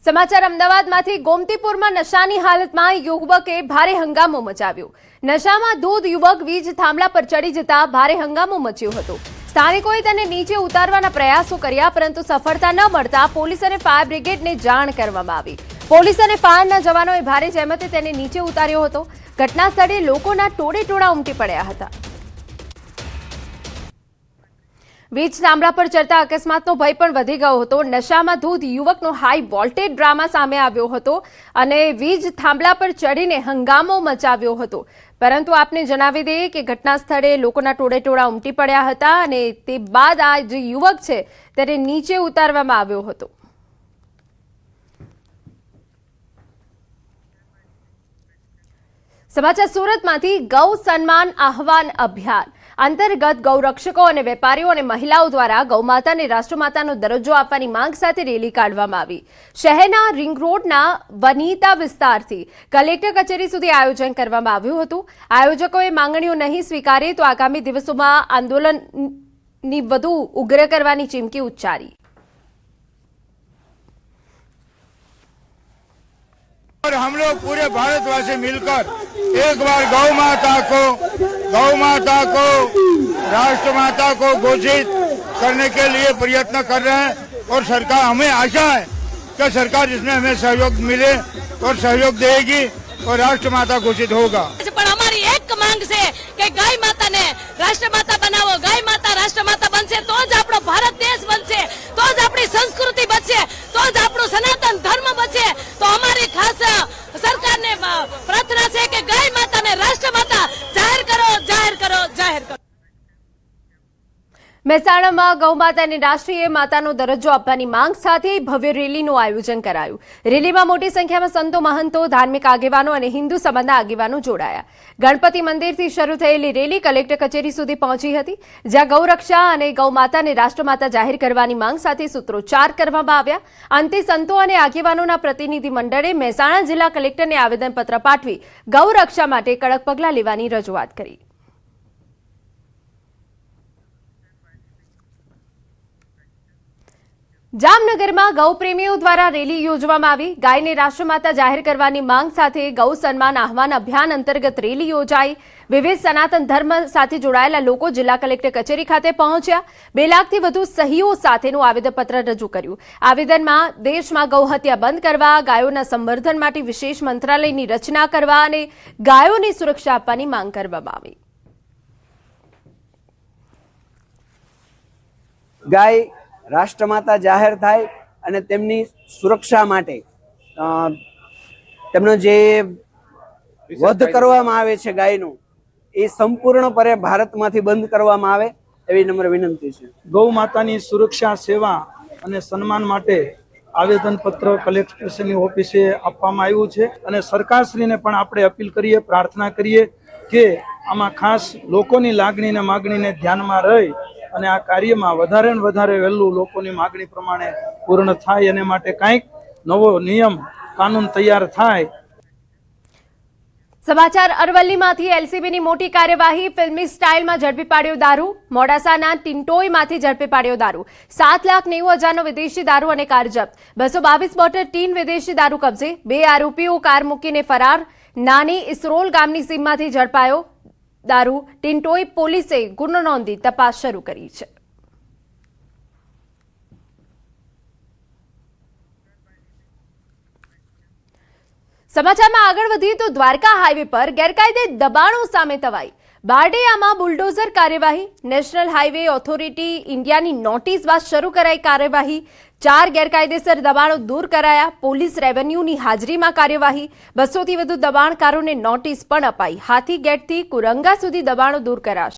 સમાચાર અમદાવાદમાંથી ગોમતીપુરમાં નશાની હાલતમાં યુવકે ભારે હંગામો મચાવ્યો। નશામાં ધૂત યુવક વીજ થાંભલા પર ચડી જતા ભારે હંગામો મચ્યો હતો। સ્થાનિકોએ તેને નીચે ઉતારવાના પ્રયાસો કર્યા, પરંતુ સફળતા ન મળતા પોલીસ અને ફાયર બ્રિગેડને જાણ કરવામાં આવી। પોલીસ અને ફાયરના જવાનોએ ભારે જહેમતે તેને નીચે ઉતાર્યો હતો। ઘટના સ્થળે લોકોના ટોળેટોળા ઉમટી પડ્યા હતા। વીજ થાંભલા પર ચડતા અકસ્માતનો ભય પણ વધી ગયો હતો। નશામાં ધૂત યુવકનો હાઈ વોલ્ટેજ ડ્રામા સામે આવ્યો હતો અને વીજ થાંભલા પર ચડીને હંગામો મચાવ્યો હતો। પરંતુ આપને જણાવી દઈએ કે ઘટના સ્થળે લોકોના ટોળેટોળા ઉમટી પડ્યા હતા અને તે બાદ આ જે યુવક છે તેને નીચે ઉતારવામાં આવ્યો હતો। સમાચાર સુરતમાંથી ગૌ સન્માન આહવાન અભિયાન અંતર્ગત ગૌરક્ષકો અને વેપારીઓ અને મહિલાઓ દ્વારા ગૌમાતાને રાષ્ટ્રમાતાનો દરજ્જો આપવાની માંગ સાથે રેલી કાઢવામાં આવી। શહેરના રિંગ રોડના વનિતા વિસ્તારથી કલેક્ટર કચેરી સુધી આયોજન કરવામાં આવ્યું હતું। આયોજકોએ માંગણીઓ નહીં સ્વીકારે તો આગામી દિવસોમાં આંદોલનની વધુ ઉગ્ર કરવાની ચીમકી ઉચ્ચારી। और हम लोग पूरे भारतवासी मिलकर एक बार गौ माता को राष्ट्र माता को घोषित करने के लिए प्रयत्न कर रहे हैं और सरकार, हमें आशा है कि सरकार इसमें हमें सहयोग मिले और सहयोग देगी और राष्ट्र माता घोषित होगा। पर हमारी एक मांग से कि गाय माता ने राष्ट्र माता बनावो। गाय माता राष्ट्र माता बनसे तो ज आपणो भारत देश बनसे, तो ज आपणी संस्कृति बचे, तो ज आपणो सनातन धर्म बचे। तो हमारी खास सरकार ने प्रार्थना है कि गाय माता ने राष्ट्र माता जाहिर करो, जाहिर करो, जाहिर करो। મહેસાણામાં ગૌમાતાને રાષ્ટ્રીય માતાનો દરજ્જો આપવાની માંગ સાથે ભવ્ય રેલીનું આયોજન કરાયું। રેલીમાં મોટી સંખ્યામાં સંતો, મહંતો, ધાર્મિક આગેવાનો અને હિન્દુ સમાજના આગેવાનો જોડાયા। ગણપતિ મંદિરથી શરૂ થયેલી રેલી કલેક્ટર કચેરી સુધી પહોંચી હતી, જ્યાં ગૌરક્ષા અને ગૌમાતાને રાષ્ટ્રમાતા જાહેર કરવાની માંગ સાથે સૂત્રોચ્ચાર કરવામાં આવ્યા। અંતે સંતો અને આગેવાનોના પ્રતિનિધિ મંડળે મહેસાણા જિલ્લા કલેક્ટરને આવેદનપત્ર પાઠવી ગૌરક્ષા માટે કડક પગલાં લેવાની રજૂઆત કરી। જામનગરમાં ગૌપ્રેમીઓ દ્વારા રેલી યોજવામાં આવી। ગાયને રાષ્ટ્રમાતા જાહેર કરવાની માંગ સાથે ગૌ સન્માન આહવાન અભિયાન અંતર્ગત રેલી યોજાઈ। વિવિધ સનાતન ધર્મ સાથે જોડાયેલા લોકો જિલ્લા કલેક્ટર કચેરી ખાતે પહોંચ્યા। 2 લાખથી વધુ સહીઓ સાથેનું આવેદનપત્ર રજૂ કર્યું। આવેદનમાં દેશમાં ગૌહત્યા બંધ કરવા, ગાયોના સંવર્ધન માટે વિશેષ મંત્રાલયની રચના કરવા અને ગાયોની સુરક્ષા આપવાની માંગ કરવામાં આવી। ગાય રાષ્ટ્રમાતા જાહેર થાય અને તેમની સુરક્ષા માટે તેમનો જે વધ કરવામાં આવે છે ગાયનો, એ સંપૂર્ણપણે ભારતમાંથી બંધ કરવામાં આવે એવી નમ્ર વિનંતી છે। ગૌ માતાની સુરક્ષા, સેવા અને સન્માન માટે આવેદનપત્ર કલેક્ટરશ્રીની ઓફિસે આપવામાં આવ્યું છે અને સરકારશ્રીને પણ આપણે અપીલ કરીએ, પ્રાર્થના કરીએ કે આમાં ખાસ લોકોની લાગણી અને માગણીને ધ્યાનમાં રહી અને આ કાર્યમાં વધારે ને વધારે વહેલું લોકોની માગણી પ્રમાણે પૂર્ણ થાય અને માટે કંઈક નવો નિયમ કાનૂન તૈયાર થાય। સમાચાર અરવલ્લીમાંથી એલસીબીની મોટી કાર્યવાહી। ફિલ્મી સ્ટાઇલમાં ઝડપી પાડ્યો દારૂ। મોડાસાના ટિન્ટોઈમાંથી ઝડપી પાડ્યો દારૂ। 7,90,000નો વિદેશી દારૂ અને કાર જપ્ત। 222 બોટલ ટીન વિદેશી દારૂ કબજે। 2 આરોપીઓ કાર મૂકીને ફરાર। નાની ઇસરોલ ગામની સીમમાંથી ઝડપાયો દારૂ। ટિન્ટોઈ પોલીસે ગુનો નોંધી તપાસ શરૂ કરી છે। સમાચારમાં આગળ વધીએ તો દ્વારકા હાઈવે પર ગેરકાયદે દબાણો સામે તવાઈ। બારડેયામાં બુલડોઝર કાર્યવાહી। નેશનલ હાઈવે ઓથોરિટી ઇન્ડિયાની નોટિસ બાદ શરૂ કરાઈ કાર્યવાહી। 4 ગેરકાયદેસર દબાણો દૂર કરાયા। પોલીસ રેવન્યુની હાજરીમાં કાર્યવાહી। 200થી વધુ દબાણકારોને નોટિસ પણ અપાઈ। હાથી ગેટથી કુરંગા સુધી દબાણો દૂર કરાશે।